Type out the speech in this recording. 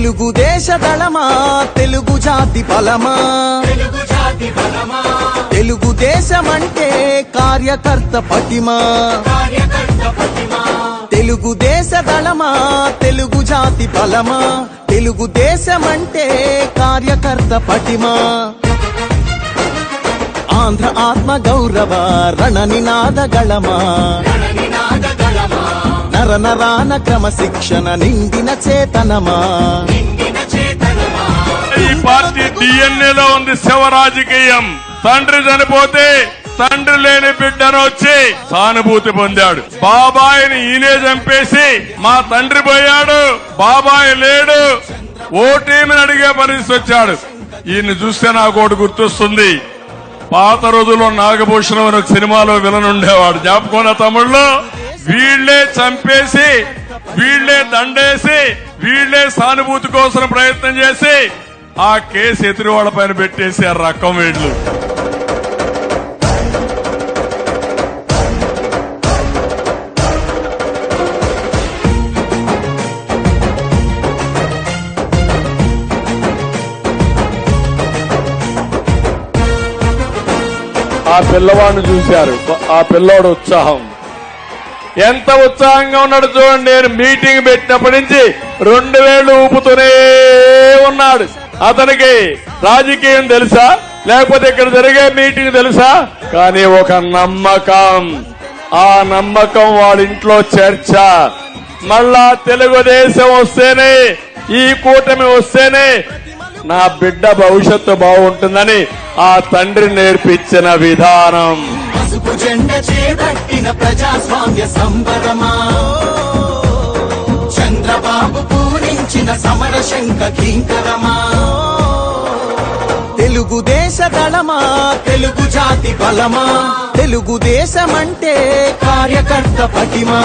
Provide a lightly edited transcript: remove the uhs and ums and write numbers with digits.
తెలుగుదేశ దళమా తెలుగు జాతి బలమా, తెలుగుదేశమంటే కార్యకర్త పటిమా, తెలుగుదేశ దళమా తెలుగు జాతి బలమా, తెలుగుదేశమంటే కార్యకర్త పటిమా. ఆంధ్ర ఆత్మ గౌరవ రణనినాద గళమా, నర నరాన క్రమశిక్షణ నిండిన చేతనమా. ఈ పార్టీ డిఎన్ఏలో ఉంది శవ రాజకీయం. తండ్రి చనిపోతే తండ్రి లేని బిడ్డను వచ్చి సానుభూతి పొందాడు. బాబాయిని ఈయనే చంపేసి మా తండ్రి పోయాడు, బాబాయ్ లేడు, ఓటీమని అడిగే పరిస్థితి వచ్చాడు. ఈయన్ని చూస్తే నాకు ఒకటి గుర్తొస్తుంది. పాత రోజుల్లో నాగభూషణం అనే సినిమాలో విలన్ ఉండేవాడు, జ్ఞాపకం తమ్ముళ్ళు. వీళ్లే చంపేసి, వీళ్లే దండేసి, వీళ్లే సానుభూతి కోసం ప్రయత్నం చేసి ఆ కేసు ఎదురువాళ్ల పైన పెట్టేసి ఆ రకం వీళ్లు. ఆ పిల్లవాడిని చూశారు, ఆ పిల్లోడు ఉత్సాహం ఎంత ఉత్సాహంగా ఉన్నాడు చూడండి. నేను మీటింగ్ పెట్టినప్పటి నుంచి 2000 ఊపుతూనే ఉన్నాడు. అతనికి రాజకీయం తెలుసా, లేకపోతే ఇక్కడ జరిగే మీటింగ్ తెలుసా, కానీ ఒక నమ్మకం. ఆ నమ్మకం వాడింట్లో చర్చ. మళ్ళా తెలుగుదేశం వస్తేనే, ఈ కూటమి వస్తేనే నా బిడ్డ భవిష్యత్తు బాగుంటుందని ఆ తండ్రి నేర్పించిన విధానం. పసుపు జెండ చేపట్టిన ప్రజాస్వామ్య సంబరమా, చంద్రబాబు పూరించిన సమర శంఖ కింకరమా. తెలుగుదేశ దళమా తెలుగు జాతి బలమా, తెలుగుదేశమంటే కార్యకర్త పటిమా.